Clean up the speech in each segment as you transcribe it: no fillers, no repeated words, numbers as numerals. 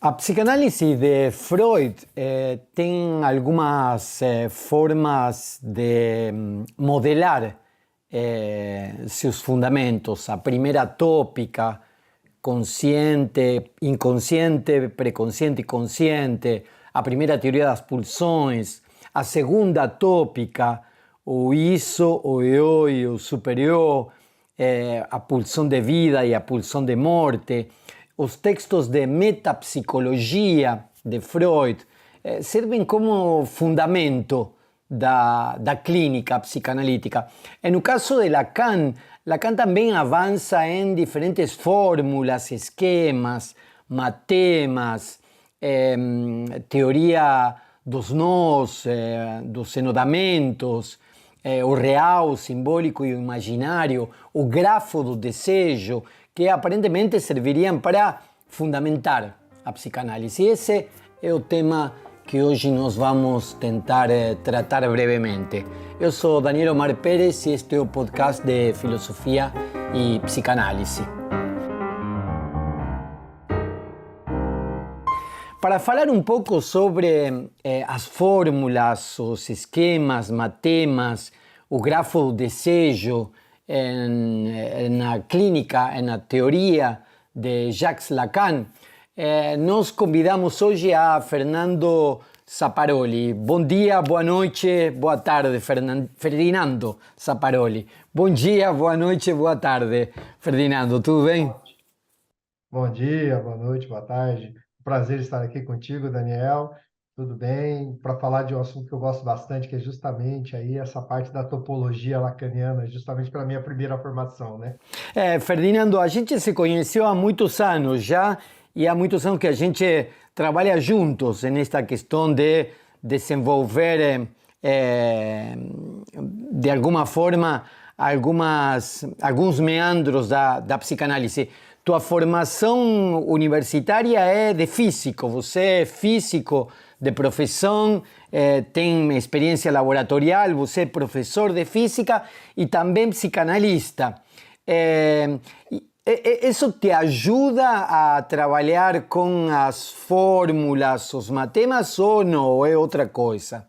A psicanálise de Freud tem algumas formas de modelar seus fundamentos. A primeira tópica, consciente, inconsciente, preconsciente e consciente. A primeira teoria das pulsões. A segunda tópica, o isso, o eu e o superior, a pulsão de vida e a pulsão de morte. Os textos de metapsicologia de Freud servem como fundamento da clínica psicanalítica. E no caso de Lacan, Lacan também avança em diferentes fórmulas, esquemas, matemas, teoria dos nós, dos enodamentos, o real, o simbólico e o imaginário, o grafo do desejo, que aparentemente serviriam para fundamentar a psicanálise. Esse é o tema que hoje nós vamos tentar tratar brevemente. Eu sou Daniel Omar Pérez e este é o podcast de Filosofia e Psicanálise. Para falar um pouco sobre as fórmulas, os esquemas, matemas, o grafo do desejo na clínica, na teoria de Jacques Lacan, nós convidamos hoje a Fernando Zapparoli. Bom dia, boa noite, boa tarde, Ferdinando Zapparoli. Bom dia, boa noite, boa tarde, Ferdinando, tudo bem? Bom dia, boa noite, boa tarde. Prazer estar aqui contigo, Daniel. Tudo bem? Para falar de um assunto que eu gosto bastante, que é justamente aí essa parte da topologia lacaniana, justamente pela minha primeira formação, né? Ferdinando, a gente se conheceu há muitos anos já e há muitos anos que a gente trabalha juntos nesta questão de desenvolver, de alguma forma, alguns meandros da psicanálise. Tua formação universitária é de físico, você é físico de profissão, tem experiência laboratorial, você é professor de física e também psicanalista. Eh, Isso te ajuda a trabalhar com as fórmulas, os matemas ou não? Ou é outra coisa?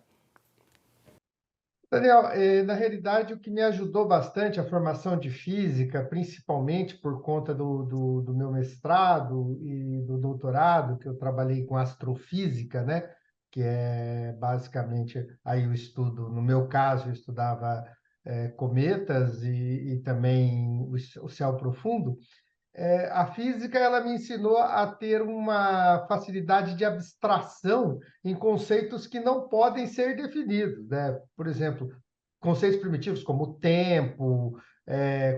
Daniel, na realidade, o que me ajudou bastante a formação de física, principalmente por conta do meu mestrado e do doutorado, que eu trabalhei com astrofísica, né? Que é basicamente aí o estudo, no meu caso, eu estudava cometas e também o céu profundo. A física ela me ensinou a ter uma facilidade de abstração em conceitos que não podem ser definidos, né? Por exemplo, conceitos primitivos como tempo,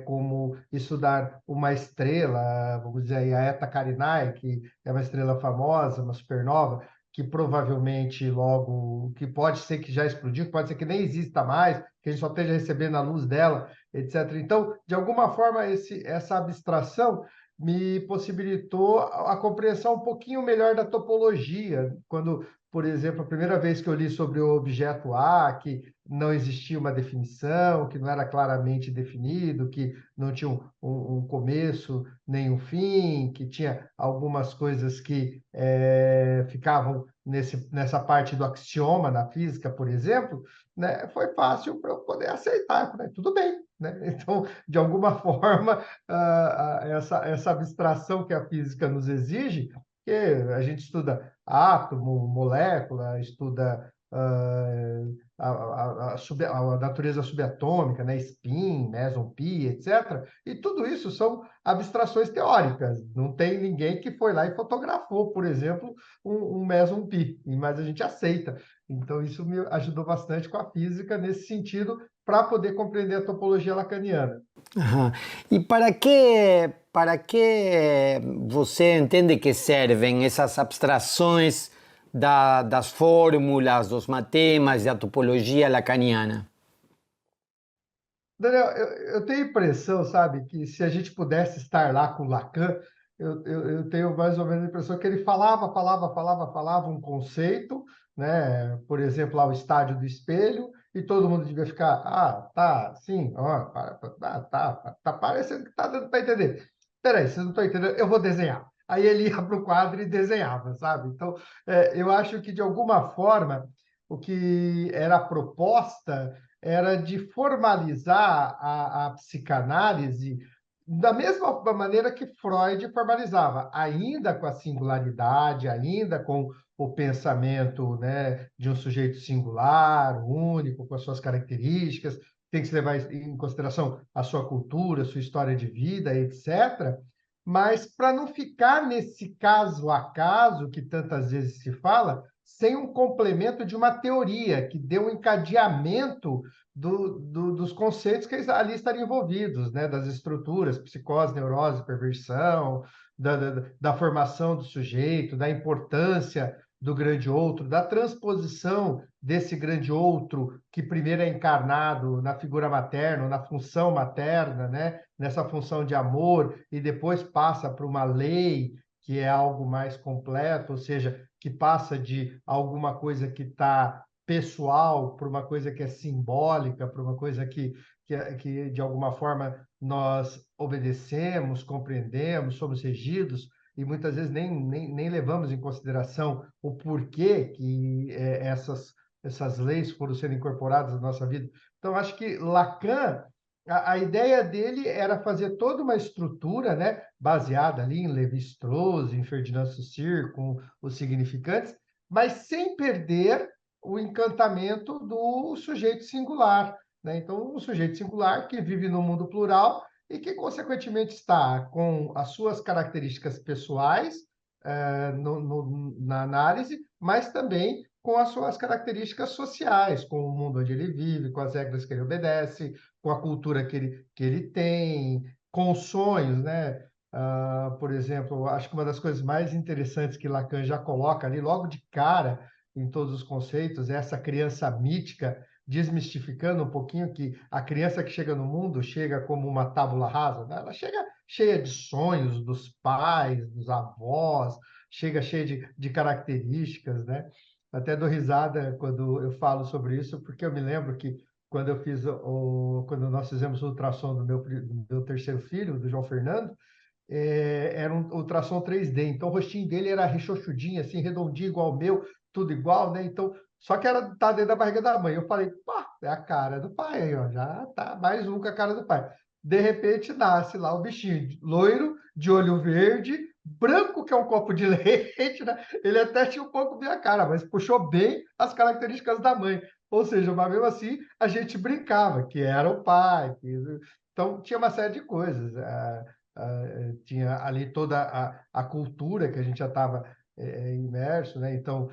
como estudar uma estrela, vamos dizer aí, a Eta Carinae, que é uma estrela famosa, uma supernova, que provavelmente logo, que pode ser que já explodiu, pode ser que nem exista mais, que a gente só esteja recebendo a luz dela, etc. Então, de alguma forma, essa abstração me possibilitou a compreensão um pouquinho melhor da topologia, quando, por exemplo, a primeira vez que eu li sobre o objeto A, que não existia uma definição, que não era claramente definido, que não tinha um começo nem um fim, que tinha algumas coisas que ficavam nessa parte do axioma na física, por exemplo, né, foi fácil para eu poder aceitar, né? Tudo bem. Né? Então, de alguma forma, essa abstração que a física nos exige, que a gente estuda átomo, molécula, estuda a natureza subatômica, né? Spin, meson, pi, etc. E tudo isso são abstrações teóricas. Não tem ninguém que foi lá e fotografou, por exemplo, um meson pi, mas a gente aceita. Então, isso me ajudou bastante com a física nesse sentido, para poder compreender a topologia lacaniana. Aham. E para que você entende que servem essas abstrações das fórmulas, dos matemas, da topologia lacaniana? Daniel, eu tenho a impressão, sabe, que se a gente pudesse estar lá com Lacan, eu tenho mais ou menos a impressão que ele falava um conceito, né? Por exemplo, lá o estádio do espelho, e todo mundo devia ficar, tá, sim, ó, tá parecendo que tá dando para entender. Peraí, vocês não estão entendendo, eu vou desenhar. aí ele ia para o quadro e desenhava, sabe? Então, eu acho que, de alguma forma, o que era a proposta era de formalizar a psicanálise da mesma maneira que Freud formalizava, ainda com a singularidade, ainda com o pensamento, né, de um sujeito singular, único, com as suas características, tem que se levar em consideração a sua cultura, a sua história de vida, etc. Mas para não ficar nesse caso a caso que tantas vezes se fala, sem um complemento de uma teoria que dê um encadeamento dos conceitos que ali estariam envolvidos, né? Das estruturas, psicose, neurose, perversão, da formação do sujeito, da importância do grande outro, da transposição desse grande outro que primeiro é encarnado na figura materna, na função materna, né? Nessa função de amor, e depois passa para uma lei, que é algo mais completo, ou seja, que passa de alguma coisa que está pessoal para uma coisa que é simbólica, para uma coisa que de alguma forma nós obedecemos, compreendemos, somos regidos, e muitas vezes nem levamos em consideração o porquê que essas leis foram sendo incorporadas na nossa vida. Então, acho que Lacan, a ideia dele era fazer toda uma estrutura, né, baseada ali em Lévi-Strauss, em Ferdinand Saussure, com os significantes, mas sem perder o encantamento do sujeito singular, né? Então, o sujeito singular que vive no mundo plural e que, consequentemente, está com as suas características pessoais na análise, mas também com as suas características sociais, com o mundo onde ele vive, com as regras que ele obedece, com a cultura que ele tem, com os sonhos, né? Por exemplo, acho que uma das coisas mais interessantes que Lacan já coloca ali, logo de cara, em todos os conceitos, é essa criança mítica, desmistificando um pouquinho que a criança que chega no mundo chega como uma tábula rasa, né? Ela chega cheia de sonhos dos pais, dos avós, chega cheia de características, né? Até dou risada quando eu falo sobre isso, porque eu me lembro que quando eu fiz quando nós fizemos o ultrassom do meu terceiro filho, do João Fernando, era um ultrassom 3D, então o rostinho dele era rechonchudinho, assim, redondinho, igual ao meu, tudo igual, né? Então, só que tá dentro da barriga da mãe. Eu falei, pá, é a cara do pai aí, ó, já tá mais um com a cara do pai. De repente, nasce lá o bichinho, loiro, de olho verde, branco, que é um copo de leite, né? Ele até tinha um pouco bem a cara, mas puxou bem as características da mãe. Ou seja, mas mesmo assim, a gente brincava que era o pai. Então, tinha uma série de coisas. Tinha ali toda a cultura que a gente já estava imerso, né? Então,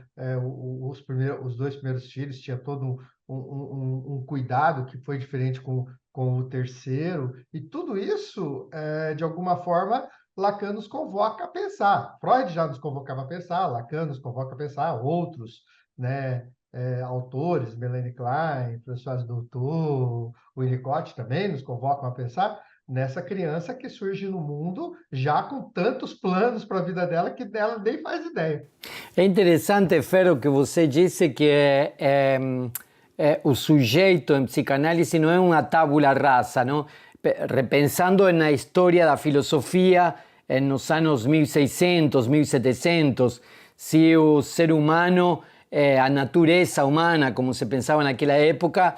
os dois primeiros filhos tinha todo um cuidado que foi diferente com o terceiro, e tudo isso, de alguma forma, Lacan nos convoca a pensar. Freud já nos convocava a pensar, Lacan nos convoca a pensar, outros, né? Autores, Melanie Klein, François Doutor, Winnicott também nos convocam a pensar nessa criança que surge no mundo já com tantos planos para a vida dela que ela nem faz ideia. É interessante, Fer, o que você disse que o sujeito em psicanálise não é uma tábula rasa, não? Repensando na história da filosofia nos anos 1600, 1700, se o ser humano, a natureza humana, como se pensava naquela época,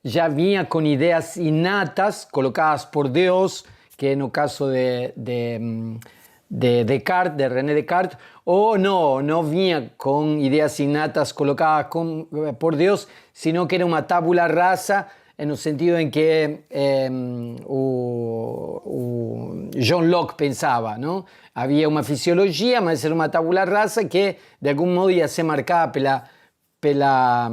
ya venía con ideas innatas colocadas por Dios, que en el caso de Descartes, de René Descartes, o no venía con ideas innatas colocadas por Dios, sino que era una tabula rasa en el sentido en que John Locke pensaba, ¿no? Había una fisiología, mas era una tabula rasa que de algún modo ia ser marcada pela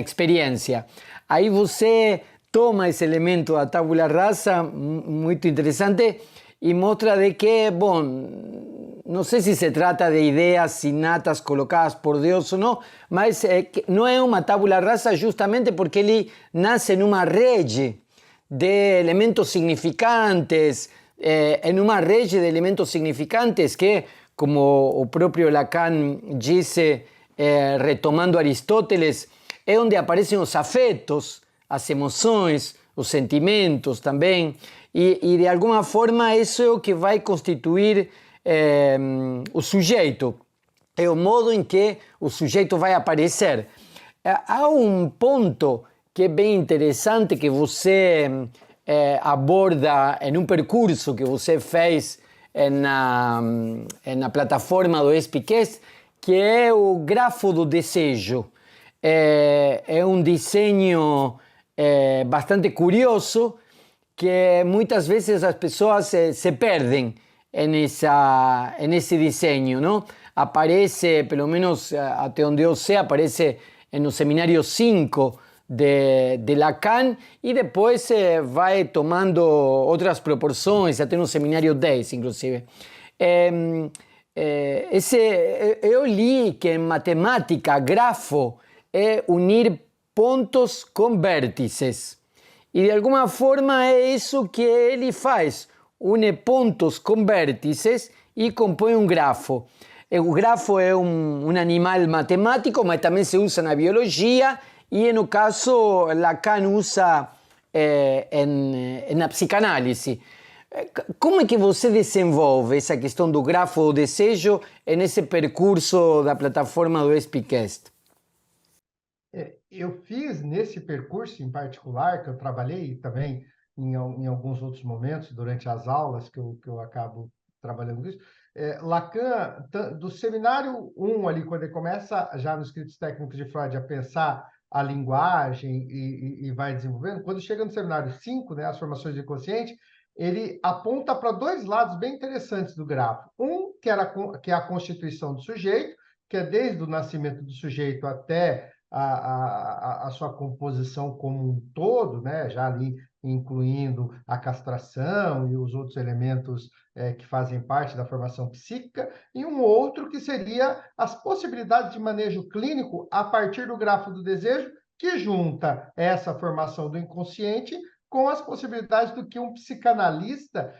experiência. Aí você toma esse elemento da tábula rasa, muito interessante, e mostra de que, bom, não sei se se trata de ideias inatas colocadas por Deus ou não, mas não é uma tábula rasa justamente porque ele nasce numa rede de elementos significantes, em uma rede de elementos significantes que, como o próprio Lacan disse, retomando Aristóteles, é onde aparecem os afetos, as emoções, os sentimentos também, e de alguma forma isso é o que vai constituir o sujeito, é o modo em que o sujeito vai aparecer. Há um ponto que é bem interessante que você aborda em um percurso que você fez na plataforma do Speakcast, que é o grafo do desejo. É um desenho bastante curioso que muitas vezes as pessoas se perdem nesse desenho, não? Aparece, pelo menos até onde eu sei, aparece no seminário 5 de Lacan e depois vai tomando outras proporções, até no seminário 10, inclusive. Eu li que em matemática, grafo é unir pontos com vértices. E de alguma forma é isso que ele faz. Une pontos com vértices e compõe um grafo. O grafo é um animal matemático, mas também se usa na biologia e, no caso, Lacan usa na psicanálise. Como é que você desenvolve essa questão do grafo do desejo nesse percurso da plataforma do Speakcast? Eu fiz nesse percurso em particular, que eu trabalhei também em alguns outros momentos, durante as aulas que eu acabo trabalhando com isso, Lacan, do seminário 1 ali, quando ele começa já nos escritos técnicos de Freud a pensar a linguagem e vai desenvolvendo, quando chega no seminário 5, né, as formações do inconsciente, ele aponta para dois lados bem interessantes do grafo. Um, que é a constituição do sujeito, que é desde o nascimento do sujeito até a sua composição como um todo, né? Já ali incluindo a castração e os outros elementos que fazem parte da formação psíquica, e um outro que seria as possibilidades de manejo clínico a partir do grafo do desejo, que junta essa formação do inconsciente com as possibilidades do que um psicanalista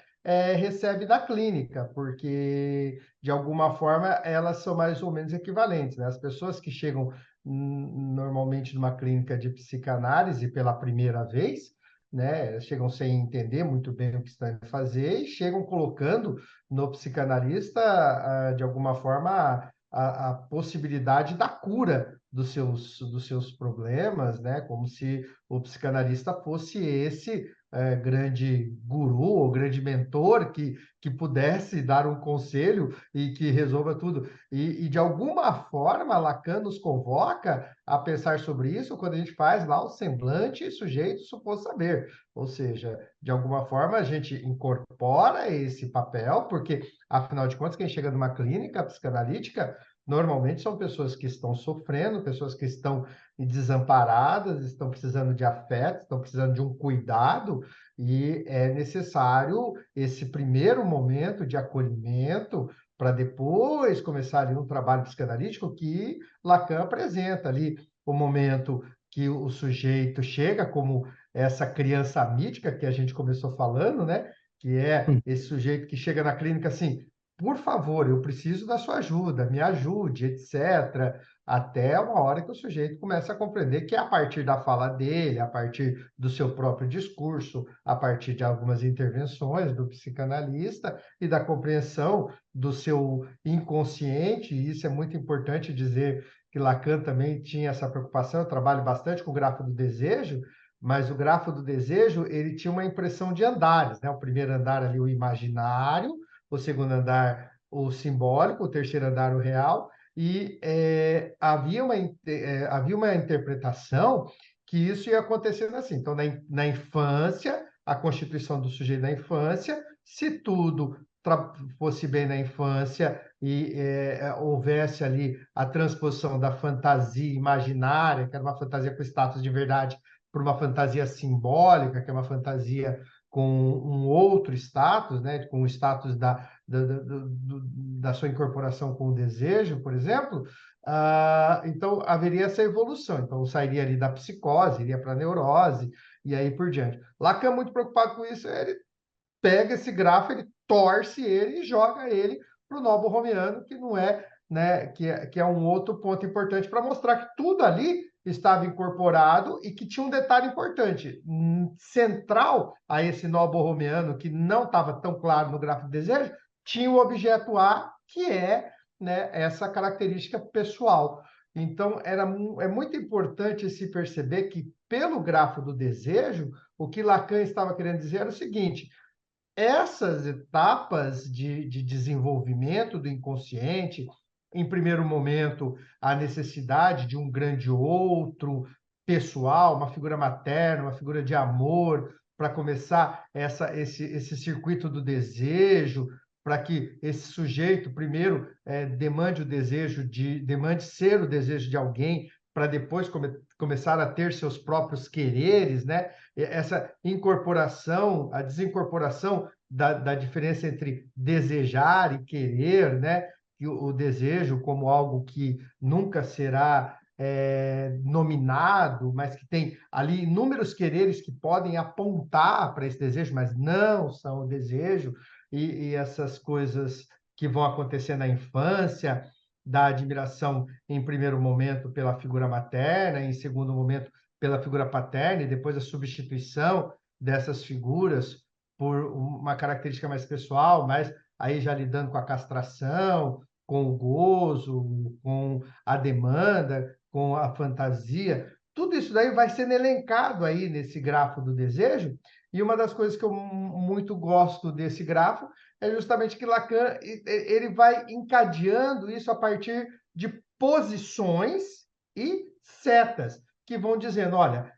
recebe da clínica, porque, de alguma forma, elas são mais ou menos equivalentes, né? As pessoas que chegam normalmente numa clínica de psicanálise pela primeira vez, né? Chegam sem entender muito bem o que estão a fazer e chegam colocando no psicanalista, de alguma forma, a possibilidade da cura dos seus problemas, né? Como se o psicanalista fosse esse grande guru ou grande mentor que pudesse dar um conselho e que resolva tudo. E de alguma forma, Lacan nos convoca a pensar sobre isso quando a gente faz lá o semblante sujeito suposto saber. Ou seja, de alguma forma a gente incorpora esse papel, porque, afinal de contas, quem chega numa clínica psicanalítica normalmente são pessoas que estão sofrendo, pessoas que estão desamparadas, estão precisando de afeto, estão precisando de um cuidado, e é necessário esse primeiro momento de acolhimento para depois começar ali um trabalho psicanalítico que Lacan apresenta ali o momento que o sujeito chega como essa criança mítica que a gente começou falando, né? Que é esse sujeito que chega na clínica assim, por favor, eu preciso da sua ajuda, me ajude, etc. Até uma hora que o sujeito começa a compreender que é a partir da fala dele, a partir do seu próprio discurso, a partir de algumas intervenções do psicanalista e da compreensão do seu inconsciente, e isso é muito importante dizer que Lacan também tinha essa preocupação. Eu trabalho bastante com o grafo do desejo, mas o grafo do desejo, ele tinha uma impressão de andares, né? O primeiro andar ali, o imaginário, o segundo andar, o simbólico, o terceiro andar, o real, e havia uma interpretação que isso ia acontecendo assim. Então, na infância, a constituição do sujeito da infância, se tudo fosse bem na infância e houvesse ali a transposição da fantasia imaginária, que era uma fantasia com status de verdade, para uma fantasia simbólica, que é uma fantasia com um outro status, né, com o status da sua incorporação com o desejo, por exemplo, então haveria essa evolução. Então sairia ali da psicose, iria para a neurose, e aí por diante. Lacan, muito preocupado com isso, ele pega esse grafo, ele torce ele e joga ele para o nobo romiano, que não é, né, que é um outro ponto importante para mostrar que tudo ali estava incorporado e que tinha um detalhe importante, central a esse nobo romiano, que não estava tão claro no grafo de desejo, tinha o objeto A, que é, né, essa característica pessoal. Então, é muito importante se perceber que, pelo grafo do desejo, o que Lacan estava querendo dizer era o seguinte: essas etapas de desenvolvimento do inconsciente, em primeiro momento, a necessidade de um grande outro pessoal, uma figura materna, uma figura de amor, para começar esse circuito do desejo, para que esse sujeito, primeiro, demande ser o desejo de alguém, para depois começar a ter seus próprios quereres, né? Essa incorporação, a desincorporação da diferença entre desejar e querer, né? E o desejo como algo que nunca será nominado, mas que tem ali inúmeros quereres que podem apontar para esse desejo, mas não são o desejo, e essas coisas que vão acontecer na infância, da admiração em primeiro momento pela figura materna, em segundo momento pela figura paterna, e depois a substituição dessas figuras por uma característica mais pessoal, mas aí já lidando com a castração, com o gozo, com a demanda, com a fantasia, tudo isso daí vai sendo elencado aí nesse grafo do desejo, e uma das coisas que eu muito gosto desse grafo é justamente que Lacan ele vai encadeando isso a partir de posições e setas, que vão dizendo, olha,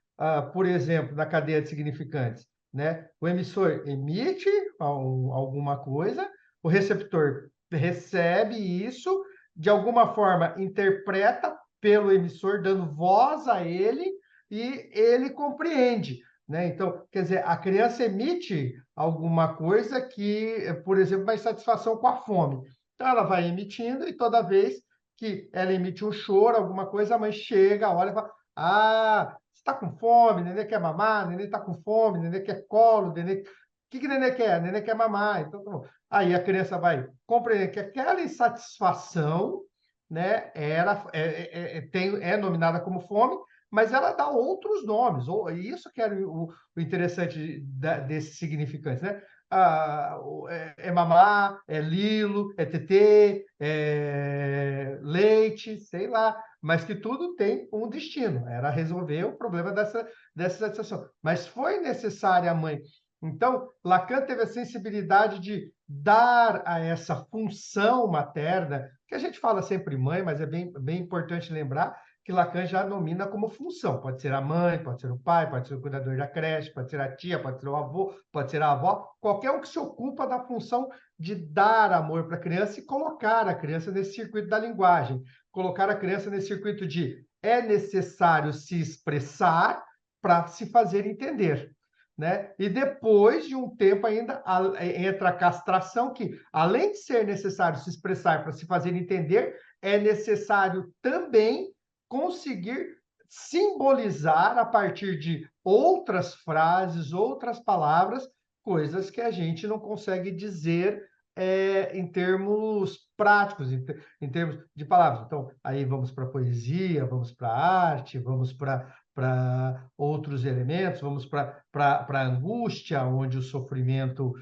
por exemplo, na cadeia de significantes, né? O emissor emite alguma coisa, o receptor recebe isso, de alguma forma interpreta pelo emissor, dando voz a ele, e ele compreende, né? Então, quer dizer, a criança emite alguma coisa que, por exemplo, uma insatisfação com a fome. Então, ela vai emitindo e toda vez que ela emite um choro, alguma coisa, a mãe chega, olha e fala: ah, você está com fome, nenê quer mamar, nenê está com fome, nenê quer colo, nenê... O que nenê quer? Nenê quer mamar. Então, tá bom. Aí a criança vai compreender que aquela insatisfação, né, é nominada como fome, mas ela dá outros nomes. Isso que era o interessante desses significantes, né? É mamar, é lilo, é tetê, é leite, sei lá, mas que tudo tem um destino. Era resolver o problema dessa satisfação. Mas foi necessária a mãe. Então, Lacan teve a sensibilidade de dar a essa função materna, que a gente fala sempre mãe, mas é bem importante lembrar que Lacan já nomina como função. Pode ser a mãe, pode ser o pai, pode ser o cuidador da creche, pode ser a tia, pode ser o avô, pode ser a avó, qualquer um que se ocupa da função de dar amor para a criança e colocar a criança nesse circuito da linguagem, colocar a criança nesse circuito de é necessário se expressar para se fazer entender. Né? E depois de um tempo ainda entra a castração, que além de ser necessário se expressar para se fazer entender, é necessário também conseguir simbolizar a partir de outras frases, outras palavras, coisas que a gente não consegue dizer em termos práticos, em termos de palavras. Então, aí vamos para a poesia, vamos para a arte, vamos para outros elementos, vamos para a angústia, onde o sofrimento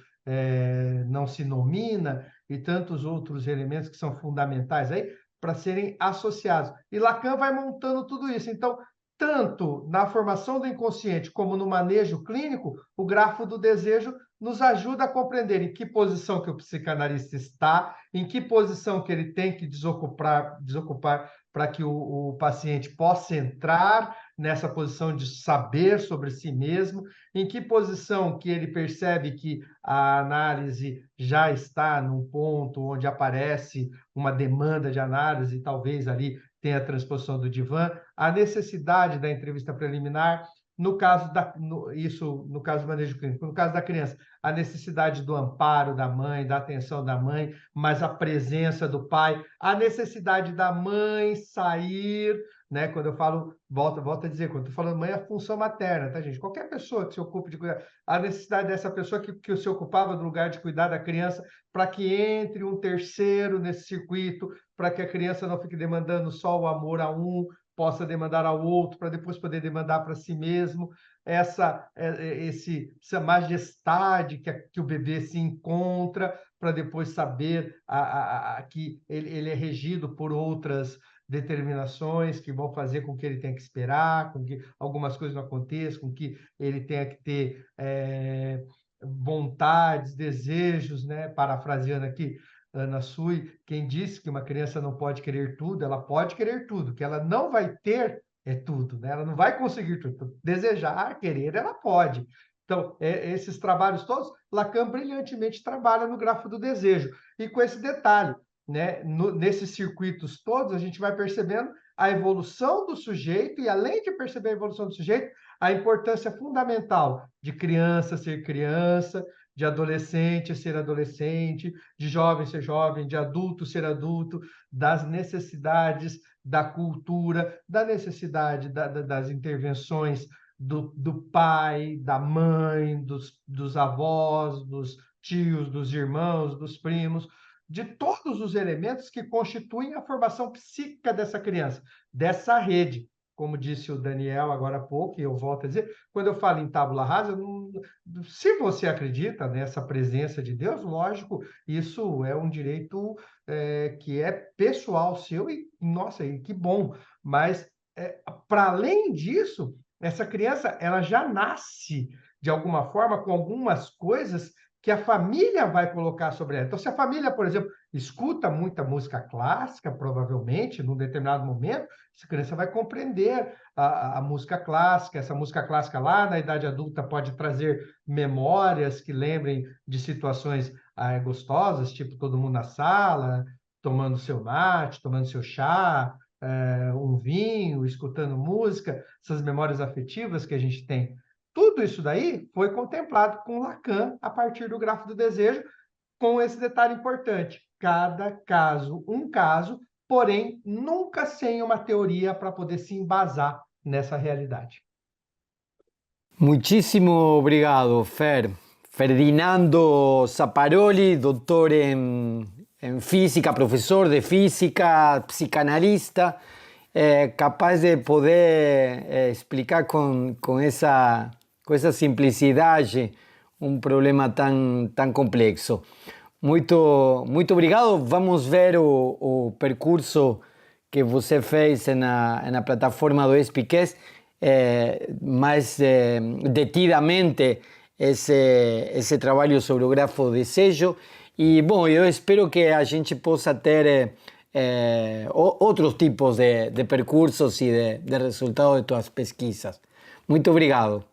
não se nomina, e tantos outros elementos que são fundamentais aí para serem associados. E Lacan vai montando tudo isso. Então, tanto na formação do inconsciente como no manejo clínico, o grafo do desejo nos ajuda a compreender em que posição que o psicanalista está, em que posição que ele tem que desocupar para que o paciente possa entrar nessa posição de saber sobre si mesmo, em que posição que ele percebe que a análise já está num ponto onde aparece uma demanda de análise, talvez ali tenha a transposição do divã, a necessidade da entrevista preliminar, no caso no caso do manejo clínico, no caso da criança, a necessidade do amparo da mãe, da atenção da mãe, mas a presença do pai, a necessidade da mãe sair, né? Quando eu falo, volto a dizer, quando eu estou falando mãe, é a função materna, tá, gente? Qualquer pessoa que se ocupe de cuidar, a necessidade dessa pessoa que se ocupava do lugar de cuidar da criança, para que entre um terceiro nesse circuito, para que a criança não fique demandando só o amor a um, possa demandar ao outro, para depois poder demandar para si mesmo, essa majestade que o bebê se encontra, para depois saber que ele é regido por outras determinações que vão fazer com que ele tenha que esperar, com que algumas coisas não aconteçam, com que ele tenha que ter vontades, desejos, né? Parafraseando aqui Ana Sui, quem disse que uma criança não pode querer tudo, ela pode querer tudo, que ela não vai ter é tudo, né? Ela não vai conseguir tudo. Desejar, querer, ela pode. Então, esses trabalhos todos, Lacan brilhantemente trabalha no grafo do desejo. E com esse detalhe, né? Nesses circuitos todos, a gente vai percebendo a evolução do sujeito, e além de perceber a evolução do sujeito, a importância fundamental de criança ser criança, de adolescente ser adolescente, de jovem ser jovem, de adulto ser adulto, das necessidades da cultura, da necessidade das intervenções do pai, da mãe, dos avós, dos tios, dos irmãos, dos primos, de todos os elementos que constituem a formação psíquica dessa criança, dessa rede. Como disse o Daniel agora há pouco, e eu volto a dizer, quando eu falo em tábula rasa, se você acredita nessa presença de Deus, lógico, isso é um direito que é pessoal seu, e nossa, e que bom. Mas, para além disso, essa criança ela já nasce, de alguma forma, com algumas coisas que a família vai colocar sobre ela. Então, se a família, por exemplo, escuta muita música clássica, provavelmente, num determinado momento, essa criança vai compreender a música clássica. Essa música clássica lá na idade adulta pode trazer memórias que lembrem de situações gostosas, tipo todo mundo na sala, tomando seu mate, tomando seu chá, um vinho, escutando música, essas memórias afetivas que a gente tem. Tudo isso daí foi contemplado com Lacan a partir do grafo do desejo, com esse detalhe importante: cada caso, um caso, porém nunca sem uma teoria para poder se embasar nessa realidade. Muchísimo obrigado, Fer. Ferdinando Zapparoli, doctor en física, profesor de física, psicanalista, capaz de poder explicar con esa simplicidade um problema tão complexo. Muito obrigado. Vamos ver o percurso que você fez na plataforma do Espiquez mais detidamente esse trabalho sobre o grafo de desejo. E, bom, eu espero que a gente possa ter outros tipos de percursos e de resultados de tuas pesquisas. Muito obrigado.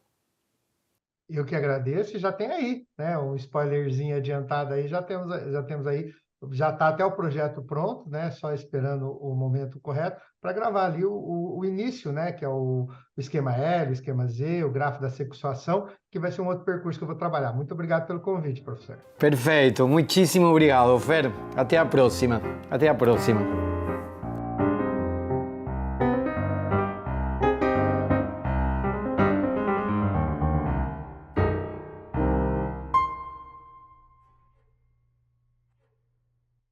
Eu que agradeço, e já tem aí, né, um spoilerzinho adiantado aí, já temos aí, já está até o projeto pronto, né, só esperando o momento correto para gravar ali o início, né, que é o esquema L, o esquema Z, o grafo da sexuação, que vai ser um outro percurso que eu vou trabalhar. Muito obrigado pelo convite, professor. Perfeito, muitíssimo obrigado, Fer. Até a próxima. Até a próxima.